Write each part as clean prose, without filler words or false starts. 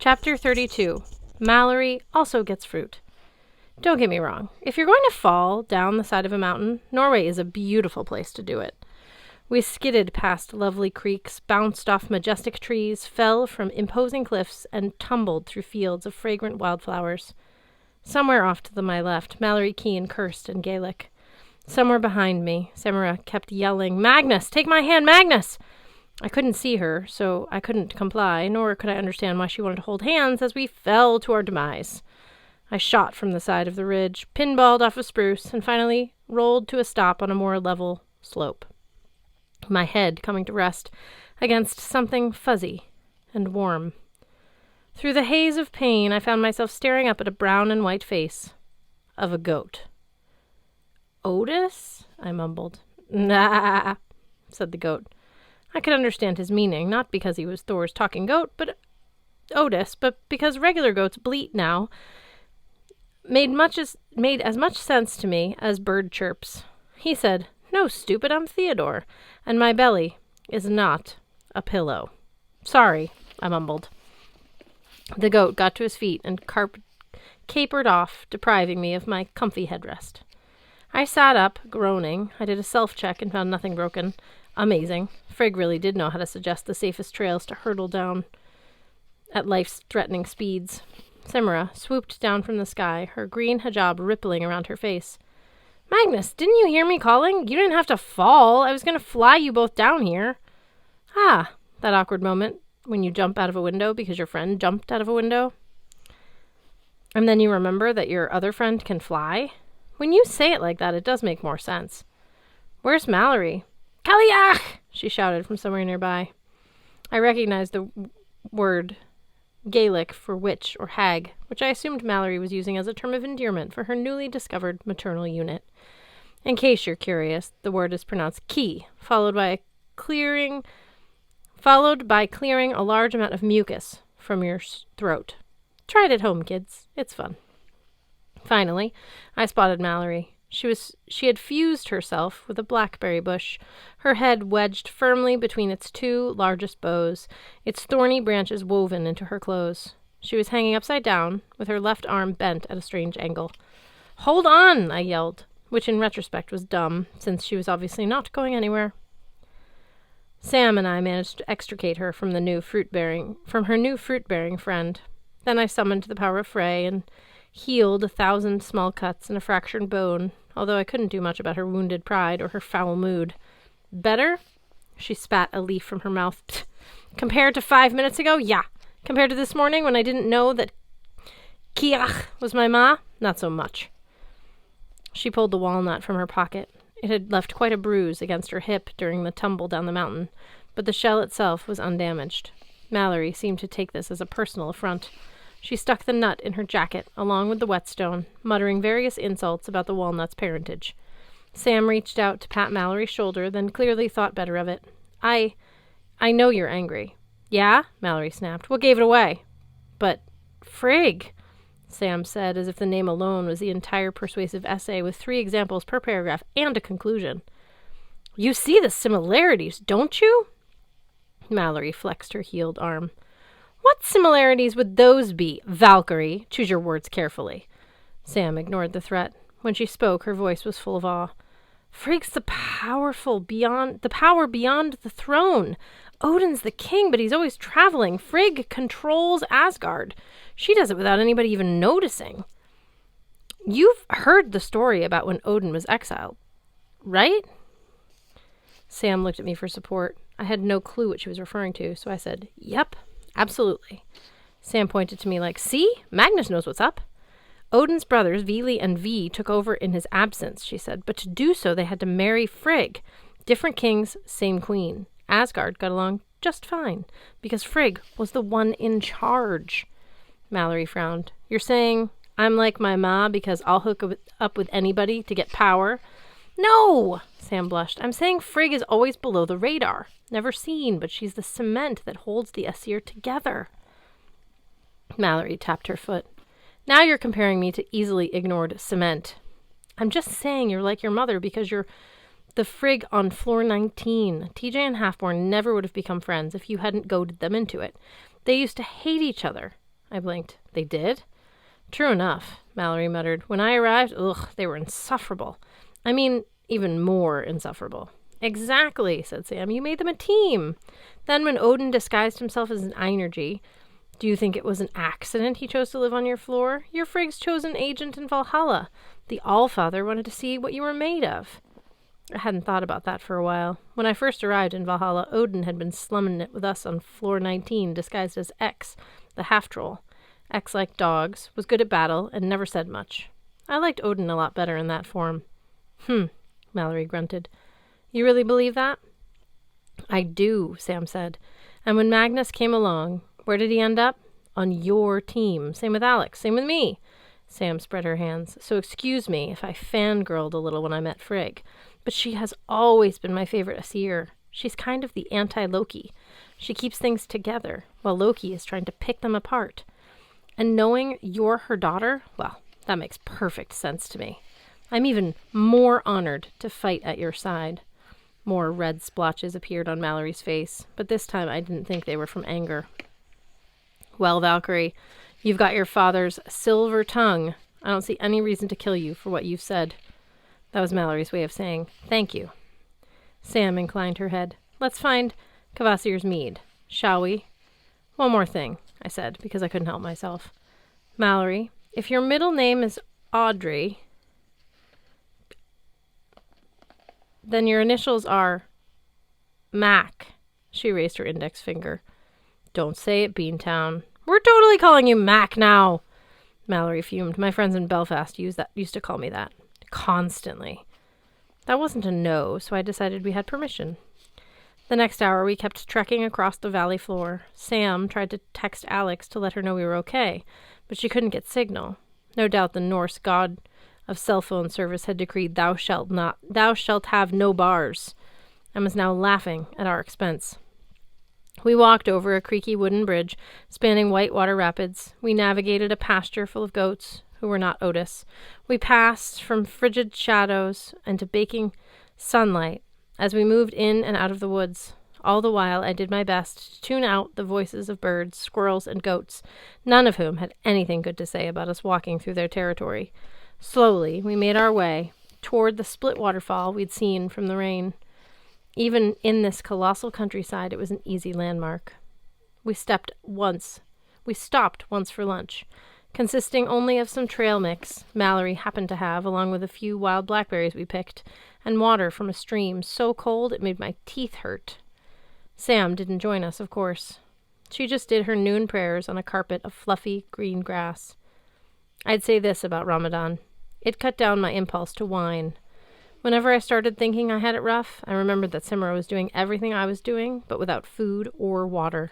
Chapter 32. Mallory also gets fruit. Don't get me wrong. If you're going to fall down the side of a mountain, Norway is a beautiful place to do it. We skidded past lovely creeks, bounced off majestic trees, fell from imposing cliffs, and tumbled through fields of fragrant wildflowers. Somewhere off to my left, Mallory Keane cursed in Gaelic. Somewhere behind me, Samara kept yelling, "Magnus! Take my hand, Magnus!" I couldn't see her, so I couldn't comply, nor could I understand why she wanted to hold hands as we fell to our demise. I shot from the side of the ridge, pinballed off a spruce, and finally rolled to a stop on a more level slope. My head coming to rest against something fuzzy and warm. Through the haze of pain, I found myself staring up at a brown and white face of a goat. "Otis?" I mumbled. "Nah," said the goat. I could understand his meaning, not because he was Thor's talking goat, but Otis, but because regular goats bleat now, made as much sense to me as bird chirps. He said, "No, stupid, I'm Theodore, and my belly is not a pillow." "Sorry," I mumbled. The goat got to his feet and capered off, depriving me of my comfy headrest. I sat up, groaning. I did a self-check and found nothing broken. Amazing. Frigg really did know how to suggest the safest trails to hurtle down at life's threatening speeds. Samara swooped down from the sky, her green hijab rippling around her face. "Magnus, didn't you hear me calling? You didn't have to fall. I was going to fly you both down here." Ah, that awkward moment when you jump out of a window because your friend jumped out of a window. And then you remember that your other friend can fly. When you say it like that, it does make more sense. "Where's Mallory?" "Caliach!" she shouted from somewhere nearby. I recognized the word Gaelic for witch or hag, which I assumed Mallory was using as a term of endearment for her newly discovered maternal unit. In case you're curious, the word is pronounced ki, followed by clearing a large amount of mucus from your throat. Try it at home, kids. It's fun. Finally, I spotted Mallory. She had fused herself with a blackberry bush, her head wedged firmly between its two largest boughs, its thorny branches woven into her clothes. She was hanging upside down, with her left arm bent at a strange angle. "Hold on!" I yelled, which in retrospect was dumb, since she was obviously not going anywhere. Sam and I managed to extricate her from her new fruit-bearing friend. Then I summoned the power of Frey and healed 1,000 small cuts and a fractured bone, although I couldn't do much about her wounded pride or her foul mood. "Better?" She spat a leaf from her mouth. "Pfft. Compared to 5 minutes ago? Yeah. Compared to this morning when I didn't know that Kiach was my ma? Not so much." She pulled the walnut from her pocket. It had left quite a bruise against her hip during the tumble down the mountain, but the shell itself was undamaged. Mallory seemed to take this as a personal affront. She stuck the nut in her jacket, along with the whetstone, muttering various insults about the walnut's parentage. Sam reached out to pat Mallory's shoulder, then clearly thought better of it. I know you're angry." "Yeah?" Mallory snapped. "What gave it away?" "But, Frigg," Sam said, as if the name alone was the entire persuasive essay with 3 examples per paragraph and a conclusion. "You see the similarities, don't you?" Mallory flexed her healed arm. "What similarities would those be, Valkyrie? Choose your words carefully." Sam ignored the threat. When she spoke, her voice was full of awe. "Frigg's the power beyond the throne. Odin's the king, but he's always traveling. Frigg controls Asgard. She does it without anybody even noticing. You've heard the story about when Odin was exiled, right?" Sam looked at me for support. I had no clue what she was referring to, so I said, "Yep. Absolutely." Sam pointed to me like, "See? Magnus knows what's up." "Odin's brothers, Vili and Vi, took over in his absence," she said, "but to do so they had to marry Frigg. Different kings, same queen. Asgard got along just fine, because Frigg was the one in charge." Mallory frowned. "You're saying I'm like my ma because I'll hook up with anybody to get power?" "No!" Sam blushed. "I'm saying Frigg is always below the radar. Never seen, but she's the cement that holds the Aesir together." Mallory tapped her foot. "Now you're comparing me to easily ignored cement." "I'm just saying you're like your mother because you're the Frigg on floor 19. TJ and Halfborn never would have become friends if you hadn't goaded them into it. They used to hate each other. I blinked. They did? True enough, Mallory muttered. When I arrived, they were insufferable. I mean, even more insufferable. Exactly, said Sam. You made them a team. Then when Odin disguised himself as an Einergy, do you think it was an accident he chose to live on your floor? Your Frigg's chosen agent in Valhalla. The Allfather wanted to see what you were made of. I hadn't thought about that for a while. When I first arrived in Valhalla, Odin had been slumming it with us on floor 19, disguised as X, the half-troll. X liked dogs, was good at battle, and never said much. I liked Odin a lot better in that form. Mallory grunted. You really believe that? I do, Sam said. And when Magnus came along, where did he end up? On your team. Same with Alex. Same with me. Sam spread her hands. So excuse me if I fangirled a little when I met Frigg. But she has always been my favorite Aesir. She's kind of the anti-Loki. She keeps things together, while Loki is trying to pick them apart. And knowing you're her daughter, well, that makes perfect sense to me. I'm even more honored to fight at your side. More red splotches appeared on Mallory's face, but this time I didn't think they were from anger. Well, Valkyrie, you've got your father's silver tongue. I don't see any reason to kill you for what you've said. That was Mallory's way of saying, thank you. Sam inclined her head. Let's find Kvasir's mead, shall we? One more thing, I said, because I couldn't help myself. Mallory, if your middle name is Audrey, then your initials are Mac. She raised her index finger. Don't say it, Beantown. We're totally calling you Mac now. Mallory fumed. My friends in Belfast used to call me that. Constantly. That wasn't a no, so I decided we had permission. The next hour we kept trekking across the valley floor. Sam tried to text Alex to let her know we were okay, but she couldn't get signal. No doubt the Norse god of cell phone service had decreed thou shalt have no bars, and was now laughing at our expense. We walked over a creaky wooden bridge spanning whitewater rapids. We navigated a pasture full of goats, who were not Otis. We passed from frigid shadows into baking sunlight as we moved in and out of the woods. All the while I did my best to tune out the voices of birds, squirrels, and goats, none of whom had anything good to say about us walking through their territory. Slowly, we made our way toward the split waterfall we'd seen from the rain. Even in this colossal countryside, it was an easy landmark. We stopped once for lunch, consisting only of some trail mix Mallory happened to have, along with a few wild blackberries we picked, and water from a stream so cold it made my teeth hurt. Sam didn't join us, of course. She just did her noon prayers on a carpet of fluffy green grass. I'd say this about Ramadan. It cut down my impulse to whine. Whenever I started thinking I had it rough, I remembered that Simra was doing everything I was doing, but without food or water.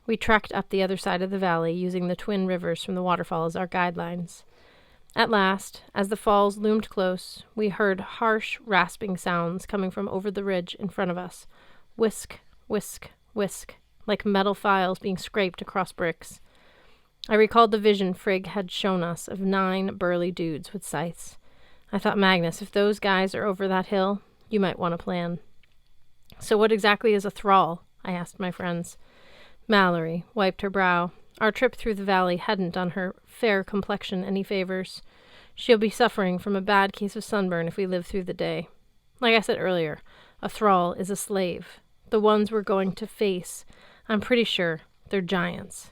We trekked up the other side of the valley, using the twin rivers from the waterfall as our guidelines. At last, as the falls loomed close, we heard harsh, rasping sounds coming from over the ridge in front of us. Whisk, whisk, whisk, like metal files being scraped across bricks. I recalled the vision Frigg had shown us of 9 burly dudes with scythes. I thought, Magnus, if those guys are over that hill, you might want to plan. So what exactly is a thrall? I asked my friends. Mallory wiped her brow. Our trip through the valley hadn't done her fair complexion any favors. She'll be suffering from a bad case of sunburn if we live through the day. Like I said earlier, a thrall is a slave. The ones we're going to face, I'm pretty sure they're giants.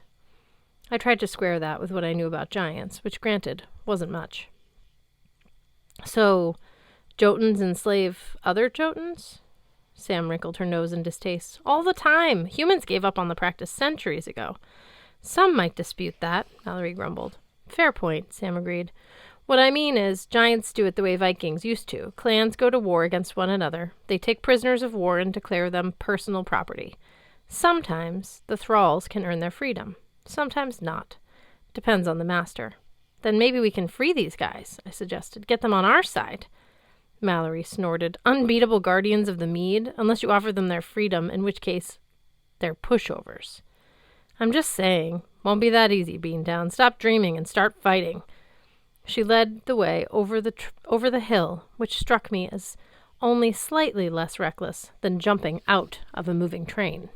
I tried to square that with what I knew about giants, which, granted, wasn't much. So, Jotuns enslave other Jotuns? Sam wrinkled her nose in distaste. All the time! Humans gave up on the practice centuries ago. Some might dispute that, Mallory grumbled. Fair point, Sam agreed. What I mean is, giants do it the way Vikings used to. Clans go to war against one another. They take prisoners of war and declare them personal property. Sometimes the thralls can earn their freedom. Sometimes not. Depends on the master. Then maybe we can free these guys, I suggested. Get them on our side. Mallory snorted. Unbeatable guardians of the mead, unless you offer them their freedom, in which case they're pushovers. I'm just saying. Won't be that easy, Beantown. Stop dreaming and start fighting. She led the way over the hill, which struck me as only slightly less reckless than jumping out of a moving train.